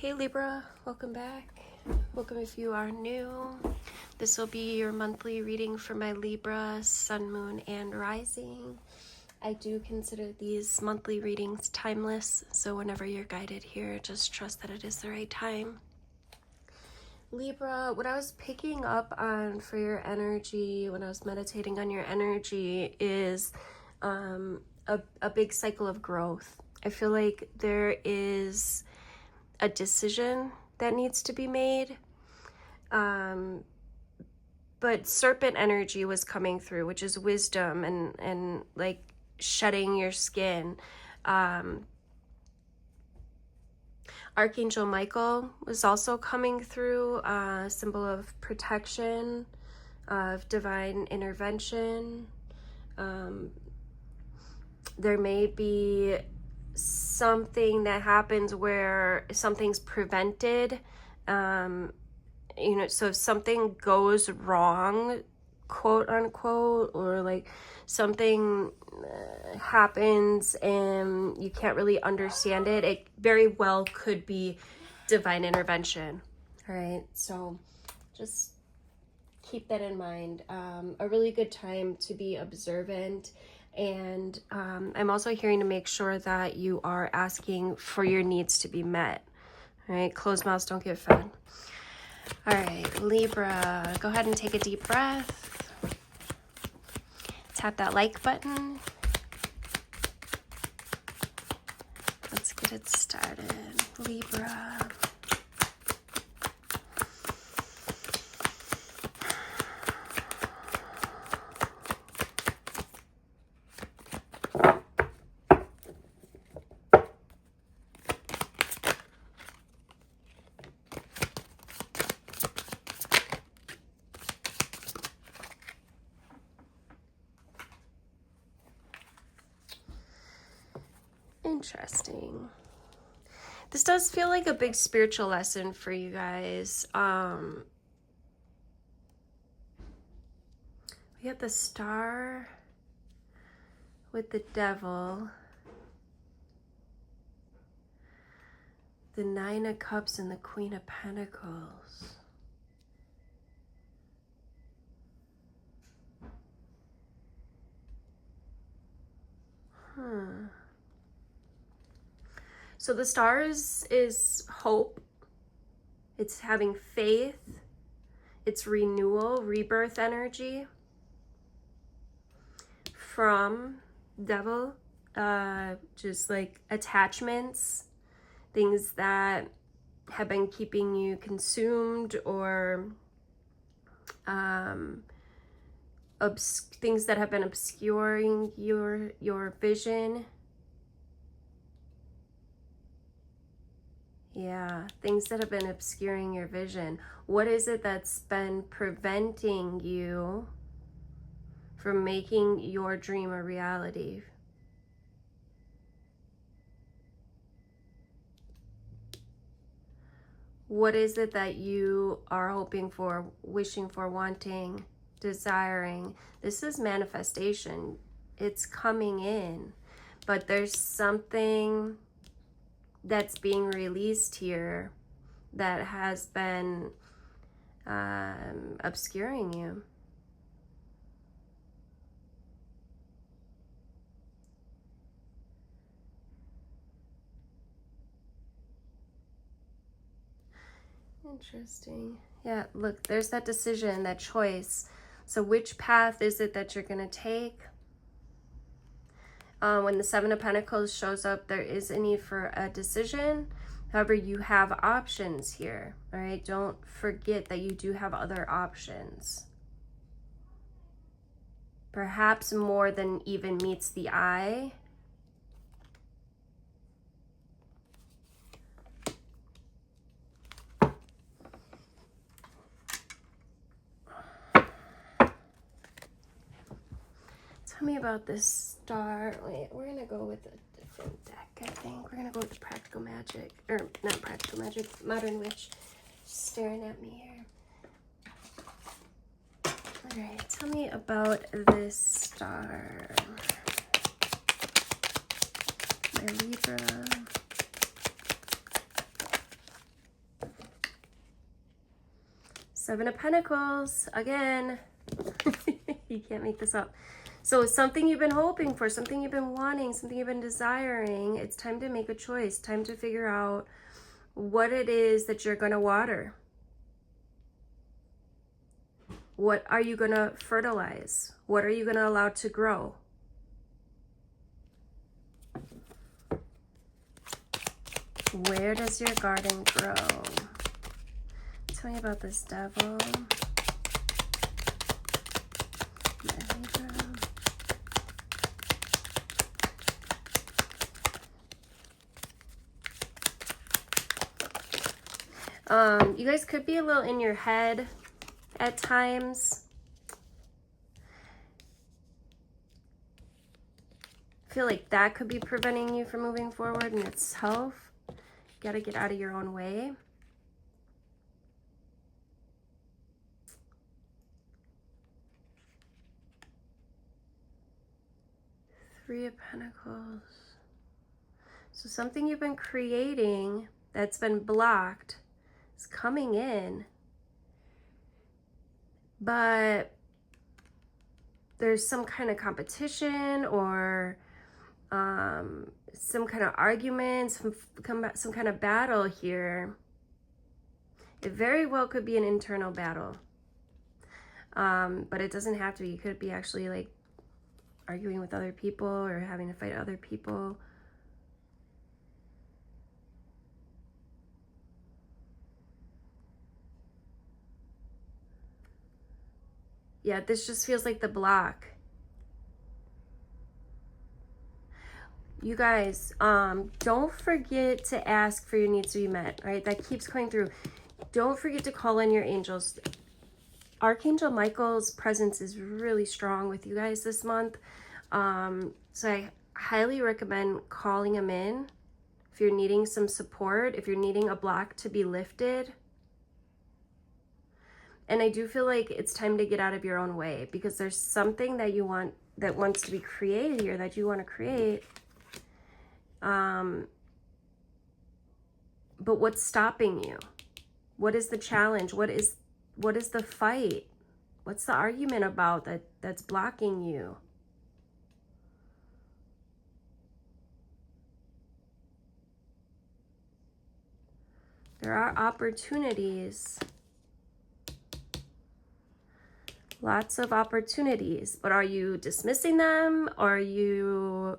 Hey Libra, welcome back. Welcome if you are new. This will be your monthly reading for my Libra, Sun, Moon, and Rising. I do consider these monthly readings timeless, so whenever you're guided here, just trust that it is the right time. Libra, what I was picking up on for your energy when I was meditating on your energy is a big cycle of growth. I feel like there is a decision that needs to be made. But serpent energy was coming through, which is wisdom and like shedding your skin. Archangel Michael was also coming through, a symbol of protection, of divine intervention. There may be something that happens where something's prevented, so if something goes wrong, quote unquote, or like something happens and you can't really understand it, it very well could be divine intervention. All right, so just keep that in mind. A really good time to be observant. And I'm also hearing to make sure that you are asking for your needs to be met. All right, closed mouths don't get fed. All right, Libra, go ahead and take a deep breath. Tap that like button. Let's get it started. Libra. Interesting. This does feel like a big spiritual lesson for you guys. We have the Star with the Devil, the Nine of Cups, and the Queen of Pentacles. So the Stars is hope. It's having faith. It's renewal, rebirth energy. From Devil, just like attachments, things that have been keeping you consumed, or things that have been obscuring your vision. Yeah, things that have been obscuring your vision. What is it that's been preventing you from making your dream a reality? What is it that you are hoping for, wishing for, wanting, desiring? This is manifestation. It's coming in, but there's something that's being released here that has been obscuring you. Interesting. Yeah, look, there's that decision, that choice. So which path is it that you're going to take? When the Seven of Pentacles shows up, there is a need for a decision. However, you have options here. All right, don't forget that you do have other options. Perhaps more than even meets the eye. Tell me about this Star. Wait, we're gonna go with a different deck, I think. We're gonna go with the Practical Magic, or not Practical Magic, Modern Witch. Staring at me here. All right, tell me about this Star. My Libra. Seven of Pentacles, again. You can't make this up. So something you've been hoping for, something you've been wanting, something you've been desiring, it's time to make a choice, time to figure out what it is that you're going to water. What are you going to fertilize? What are you going to allow to grow? Where does your garden grow? Tell me about this devil. You guys could be a little in your head at times. I feel like that could be preventing you from moving forward in itself. You gotta get out of your own way. Three of Pentacles. So something you've been creating that's been blocked is coming in, but there's some kind of competition or some kind of argument, some kind of battle here. It very well could be an internal battle, but it doesn't have to be. You could be actually like arguing with other people or having to fight other people. Yeah, this just feels like the block. You guys, don't forget to ask for your needs to be met, right? That keeps coming through. Don't forget to call in your angels. Archangel Michael's presence is really strong with you guys this month. So I highly recommend calling him in if you're needing some support, if you're needing a block to be lifted. And I do feel like it's time to get out of your own way, because there's something that you want, that wants to be created here, that you want to create. But what's stopping you? What is the challenge? What is the fight? What's the argument about that's blocking you? There are opportunities. Lots of opportunities, but are you dismissing them? Are you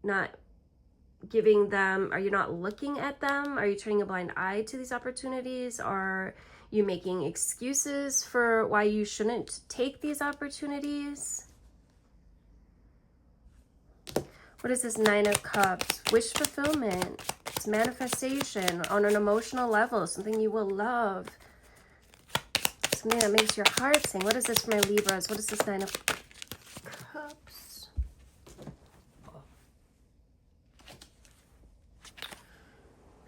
not giving them, are you not looking at them? Are you turning a blind eye to these opportunities? Are you making excuses for why you shouldn't take these opportunities? What is this Nine of Cups? Wish fulfillment. It's manifestation on an emotional level, something you will love. Something that makes your heart sing. What is this for my Libras? What is this Nine of Cups?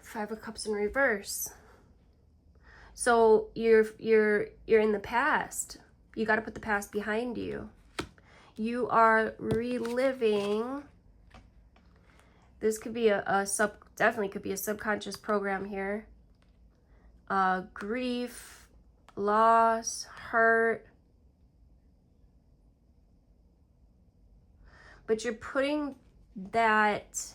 Five of Cups in reverse. So you're in the past. You got to put the past behind you. You are reliving. This could be definitely could be a subconscious program here. Grief, loss, hurt. But you're putting that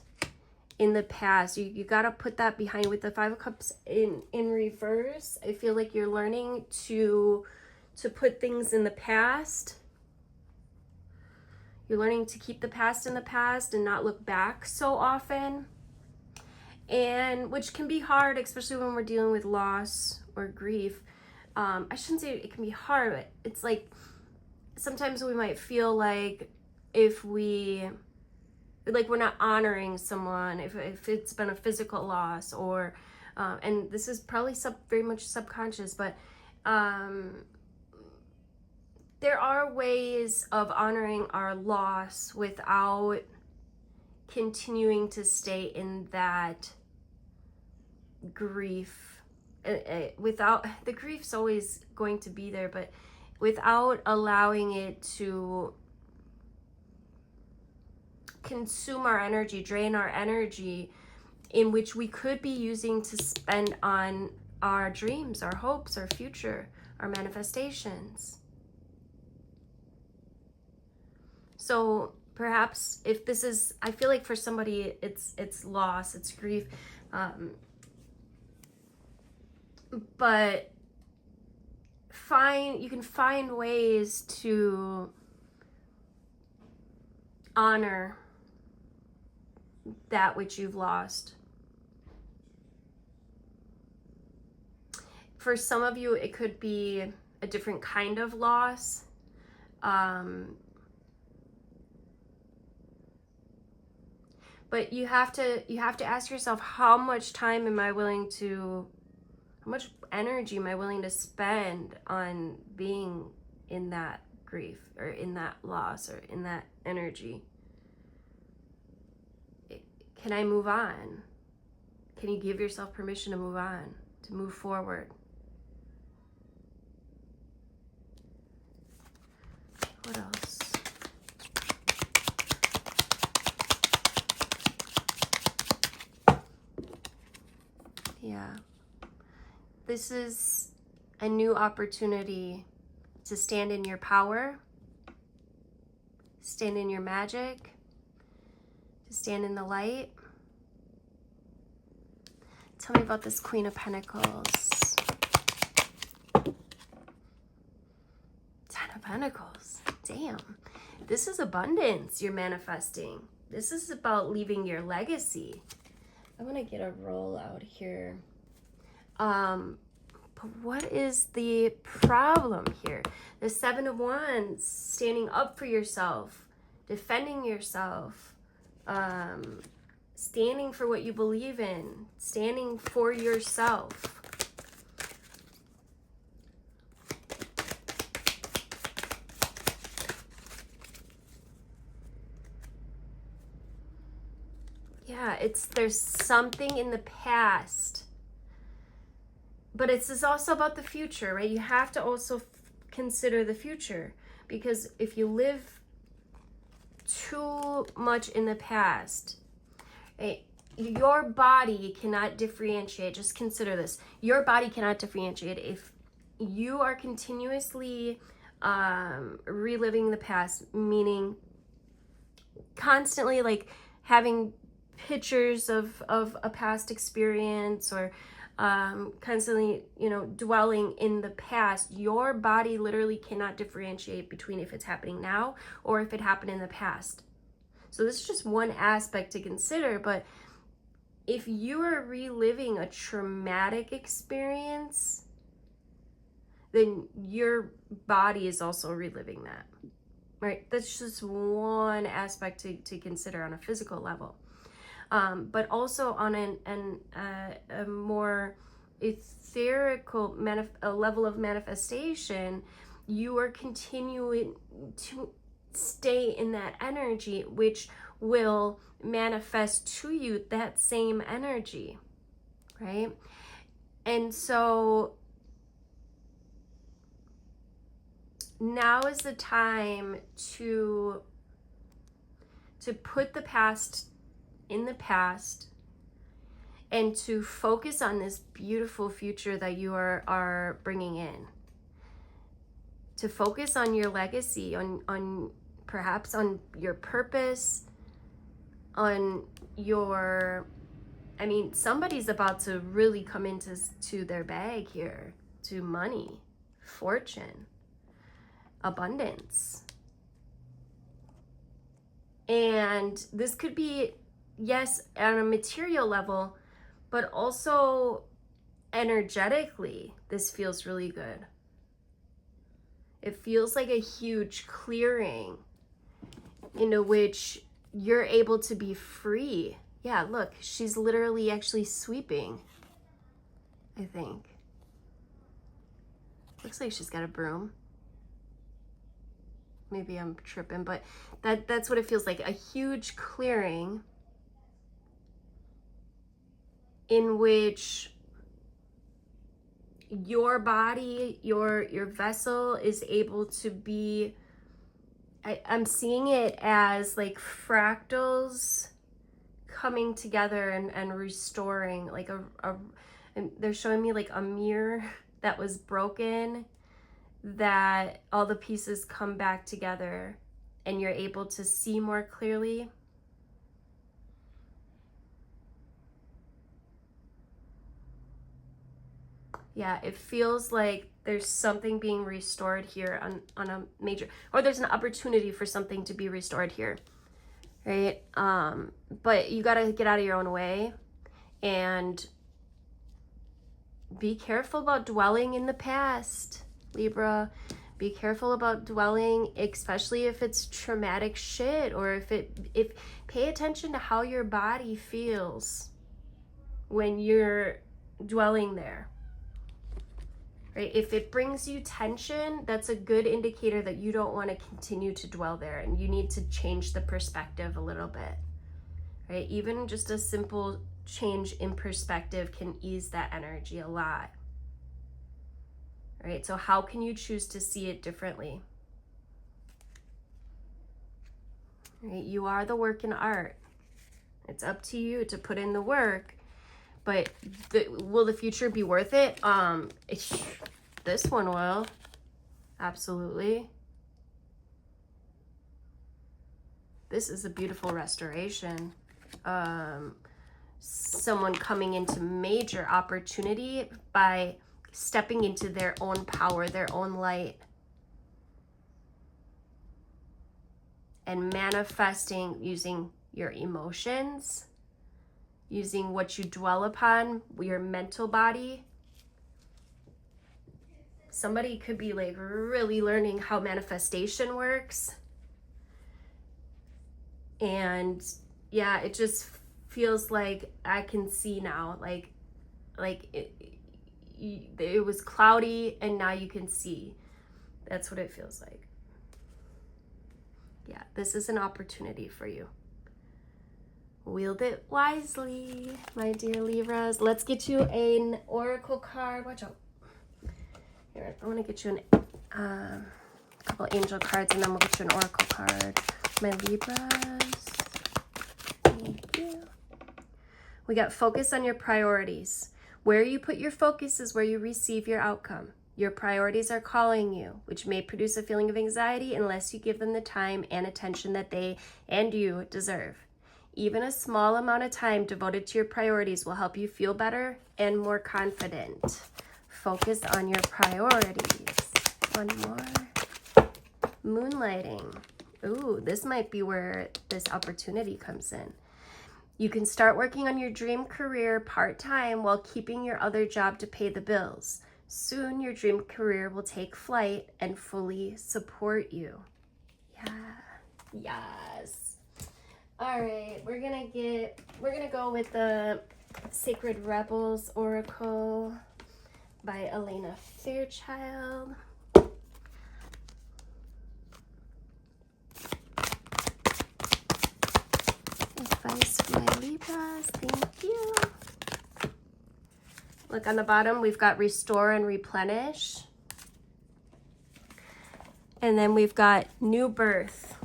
in the past. You got to put that behind. With the Five of Cups in reverse, I feel like you're learning to put things in the past. You're learning to keep the past in the past and not look back so often. And which can be hard, especially when we're dealing with loss or grief. I shouldn't say it can be hard, but it's like sometimes we might feel like if we're not honoring someone, if it's been a physical loss, or and this is probably very much subconscious, but there are ways of honoring our loss without continuing to stay in that grief. Without, the grief's always going to be there, but without allowing it to consume our energy, drain our energy, in which we could be using to spend on our dreams, our hopes, our future, our manifestations. So perhaps if this is, I feel like for somebody it's loss, it's grief, but you can find ways to honor that which you've lost. For some of you, it could be a different kind of loss. But you have to ask yourself, how much energy am I willing to spend on being in that grief or in that loss or in that energy? Can I move on? Can you give yourself permission to move on, to move forward? What else? Yeah. This is a new opportunity to stand in your power, stand in your magic, to stand in the light. Tell me about this Queen of Pentacles. 10 of Pentacles. Damn. This is abundance you're manifesting. This is about leaving your legacy. I'm going to get a roll out here. But what is the problem here? The 7 of Wands, standing up for yourself, defending yourself, standing for what you believe in, standing for yourself. Yeah, there's something in the past, but it's also about the future, right? You have to also consider the future, because if you live too much in the past, your body cannot differentiate. Just consider this. Your body cannot differentiate if you are continuously reliving the past, meaning constantly like having pictures of a past experience, or constantly, dwelling in the past. Your body literally cannot differentiate between if it's happening now or if it happened in the past. So this is just one aspect to consider, but if you are reliving a traumatic experience, then your body is also reliving that, right? That's just one aspect to consider on a physical level. But also on a more etherical level of manifestation, you are continuing to stay in that energy, which will manifest to you that same energy, right? And so now is the time to put the past in the past and to focus on this beautiful future that you are bringing in. To focus on your legacy, on perhaps on your purpose, on your, somebody's about to really come into their bag here, to money, fortune, abundance. And this could be, yes, on a material level, but also energetically, this feels really good. It feels like a huge clearing into which you're able to be free. Yeah, look, she's literally actually sweeping, I think. Looks like she's got a broom. Maybe I'm tripping, but that's what it feels like. A huge clearing in which your body, your vessel is able to be, I'm seeing it as like fractals coming together and restoring, like And they're showing me like a mirror that was broken, that all the pieces come back together and you're able to see more clearly. Yeah, it feels like there's something being restored here on a major, or there's an opportunity for something to be restored here, right? But you got to get out of your own way and be careful about dwelling in the past, Libra. Be careful about dwelling, especially if it's traumatic shit, or if pay attention to how your body feels when you're dwelling there. Right? If it brings you tension, that's a good indicator that you don't want to continue to dwell there and you need to change the perspective a little bit. Right? Even just a simple change in perspective can ease that energy a lot. Right? So how can you choose to see it differently? Right? You are the work in art. It's up to you to put in the work. But will the future be worth it? This one will. Absolutely. This is a beautiful restoration. Someone coming into major opportunity by stepping into their own power, their own light. And manifesting using your emotions, using what you dwell upon, your mental body. Somebody could be like really learning how manifestation works. And yeah, it just feels like I can see now, like it was cloudy and now you can see. That's what it feels like. Yeah, this is an opportunity for you. Wield it wisely, my dear Libras. Let's get you an oracle card. Watch out. Here, I want to get you a couple angel cards, and then we'll get you an oracle card. My Libras. Thank you. We got focus on your priorities. Where you put your focus is where you receive your outcome. Your priorities are calling you, which may produce a feeling of anxiety unless you give them the time and attention that they and you deserve. Even a small amount of time devoted to your priorities will help you feel better and more confident. Focus on your priorities. One more. Moonlighting. Ooh, this might be where this opportunity comes in. You can start working on your dream career part-time while keeping your other job to pay the bills. Soon, your dream career will take flight and fully support you. Yeah. Yes. All right, we're gonna go with the Sacred Rebels Oracle by Elena Fairchild. Advice for my Libras, thank you. Look on the bottom, we've got restore and replenish. And then we've got new birth.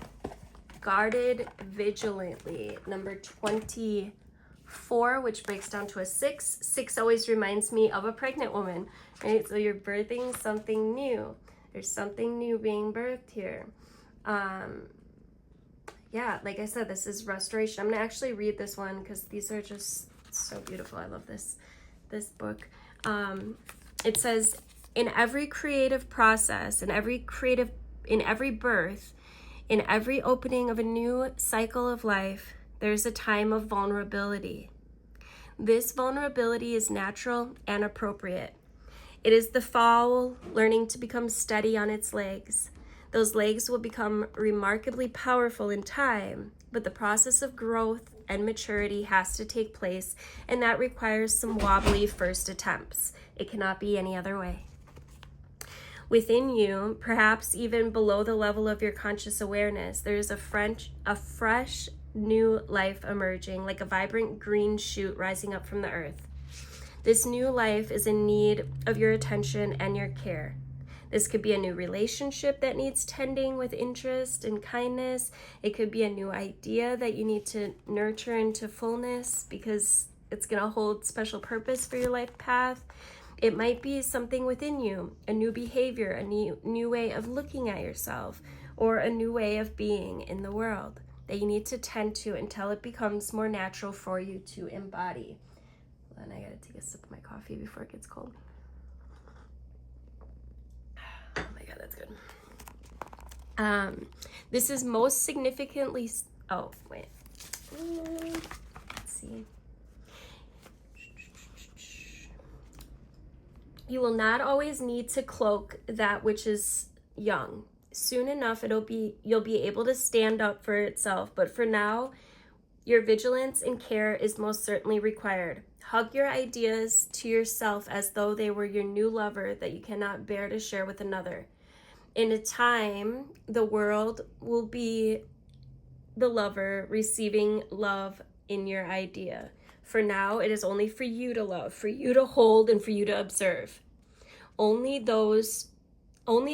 Guarded vigilantly, number 24, which breaks down to a 6. 6 always reminds me of a pregnant woman, right? So you're birthing something new. There's something new being birthed here. Yeah, like I said, this is restoration. I'm gonna actually read this one because these are just so beautiful. I love this book. It says, in every creative process, in every birth, in every opening of a new cycle of life, there's a time of vulnerability. This vulnerability is natural and appropriate. It is the fowl learning to become steady on its legs. Those legs will become remarkably powerful in time, but the process of growth and maturity has to take place, and that requires some wobbly first attempts. It cannot be any other way. Within you, perhaps even below the level of your conscious awareness, there is a fresh new life emerging, like a vibrant green shoot rising up from the earth. This new life is in need of your attention and your care. This could be a new relationship that needs tending with interest and kindness. It could be a new idea that you need to nurture into fullness because it's going to hold special purpose for your life path. It might be something within you, a new behavior, a new way of looking at yourself, or a new way of being in the world that you need to tend to until it becomes more natural for you to embody. Hold on, I gotta take a sip of my coffee before it gets cold. Oh my God, that's good. This is most significantly, oh, wait. Let's see. You will not always need to cloak that which is young. Soon enough, you'll be able to stand up for itself. But for now, your vigilance and care is most certainly required. Hug your ideas to yourself as though they were your new lover that you cannot bear to share with another. In a time, the world will be the lover receiving love in your idea. For now, it is only for you to love, for you to hold, and for you to observe. Only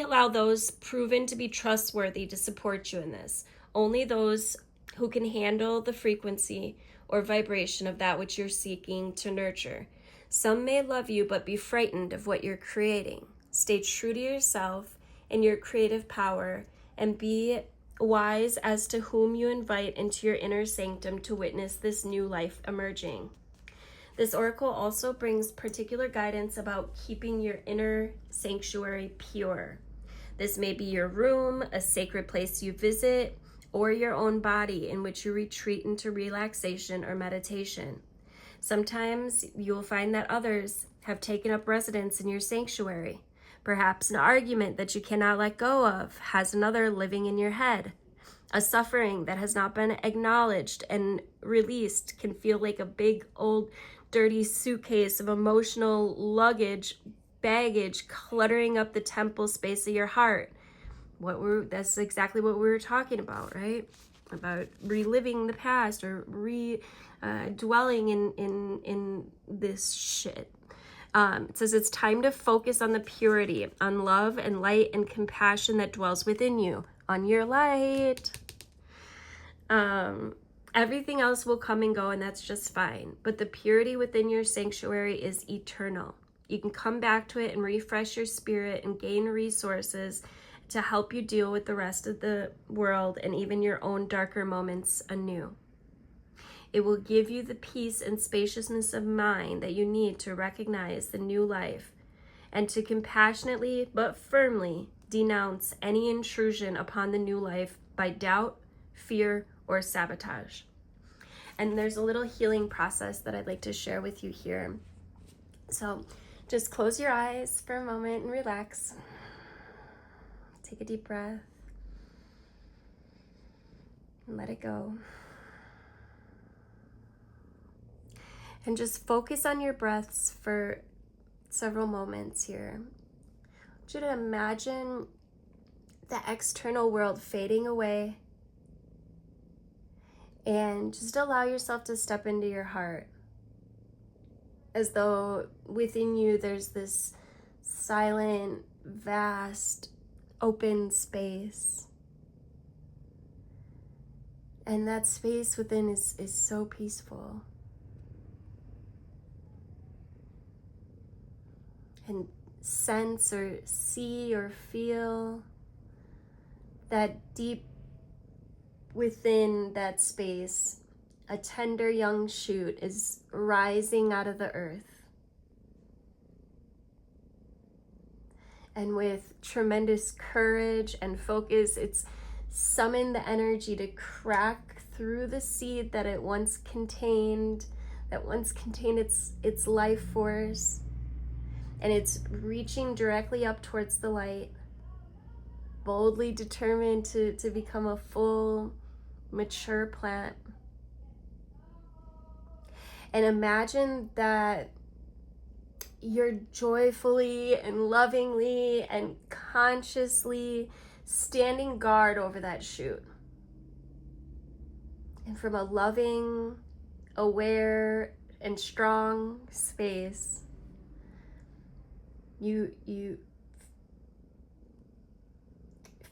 allow those proven to be trustworthy to support you in this. Only those who can handle the frequency or vibration of that which you're seeking to nurture. Some may love you, but be frightened of what you're creating. Stay true to yourself and your creative power, and be wise as to whom you invite into your inner sanctum to witness this new life emerging. This oracle also brings particular guidance about keeping your inner sanctuary pure. This may be your room, a sacred place you visit, or your own body in which you retreat into relaxation or meditation. Sometimes you will find that others have taken up residence in your sanctuary. Perhaps an argument that you cannot let go of has another living in your head. A suffering that has not been acknowledged and released can feel like a big old dirty suitcase of emotional baggage cluttering up the temple space of your heart. That's exactly what we were talking about, right? About reliving the past or dwelling in this shit. It says it's time to focus on the purity, on love and light and compassion that dwells within you, on your light. Everything else will come and go, and that's just fine. But the purity within your sanctuary is eternal. You can come back to it and refresh your spirit and gain resources to help you deal with the rest of the world and even your own darker moments anew. It will give you the peace and spaciousness of mind that you need to recognize the new life and to compassionately but firmly denounce any intrusion upon the new life by doubt, fear, or sabotage. And there's a little healing process that I'd like to share with you here. So just close your eyes for a moment and relax. Take a deep breath and let it go. And just focus on your breaths for several moments here. I want you to imagine the external world fading away and just allow yourself to step into your heart as though within you there's this silent, vast, open space. And that space within is so peaceful. And sense or see or feel that deep within that space, a tender young shoot is rising out of the earth. And with tremendous courage and focus, it's summoned the energy to crack through the seed that it once contained, its life force. And it's reaching directly up towards the light, boldly determined to become a full, mature plant. And imagine that you're joyfully and lovingly and consciously standing guard over that shoot. And from a loving, aware, and strong space, you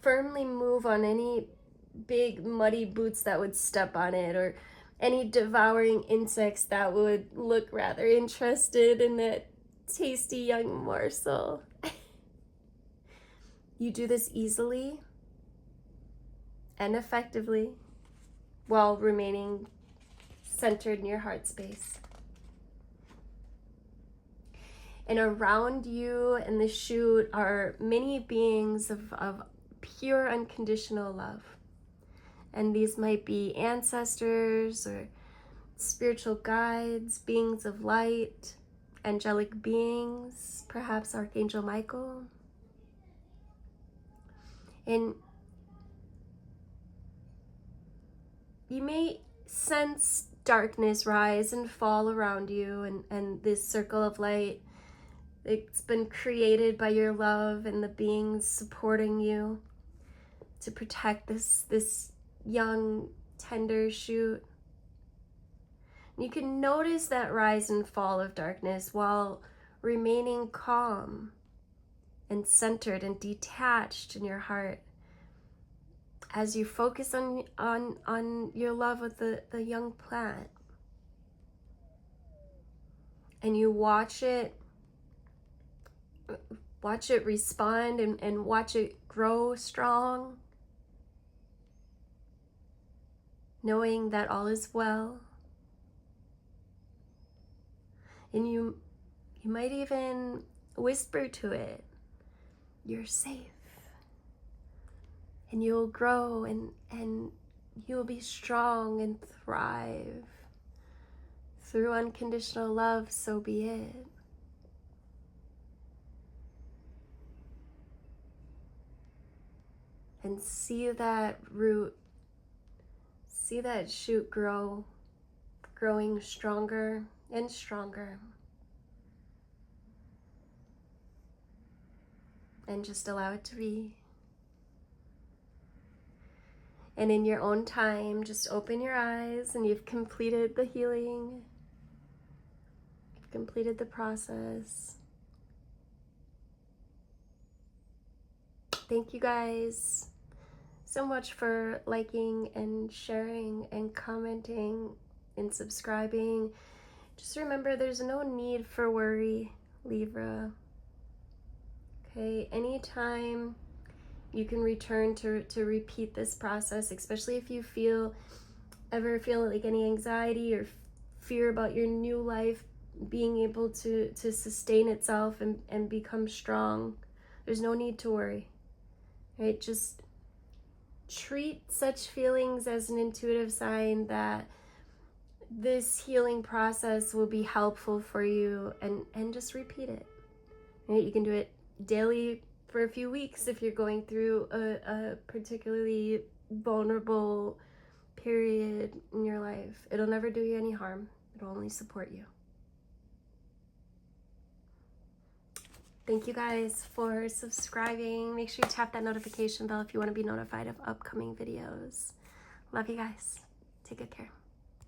firmly move on any big muddy boots that would step on it, or any devouring insects that would look rather interested in that tasty young morsel. You do this easily and effectively while remaining centered in your heart space. And around you and the chute are many beings of pure unconditional love. And these might be ancestors or spiritual guides, beings of light, angelic beings, perhaps Archangel Michael. And you may sense darkness rise and fall around you, and this circle of light, it's been created by your love and the beings supporting you to protect this young, tender shoot. You can notice that rise and fall of darkness while remaining calm and centered and detached in your heart as you focus on your love of the young plant. And you watch it respond and watch it grow strong, knowing that all is well. And you might even whisper to it, "You're safe." And you'll grow and you'll be strong and thrive. Through unconditional love, so be it. And see that root, see that shoot growing stronger and stronger. And just allow it to be. And in your own time, just open your eyes, and you've completed the healing. You've completed the process. Thank you guys so much for liking and sharing and commenting and subscribing. Just remember, there's no need for worry, Libra. Okay, anytime you can return to repeat this process, especially if you ever feel like any anxiety or fear about your new life being able to sustain itself and become strong. There's no need to worry, right? Just treat such feelings as an intuitive sign that this healing process will be helpful for you, and just repeat it, right? You can do it daily for a few weeks if you're going through a particularly vulnerable period in your life. It'll never do you any harm. It'll only support you. Thank you guys for subscribing. Make sure you tap that notification bell if you want to be notified of upcoming videos. Love you guys. Take good care.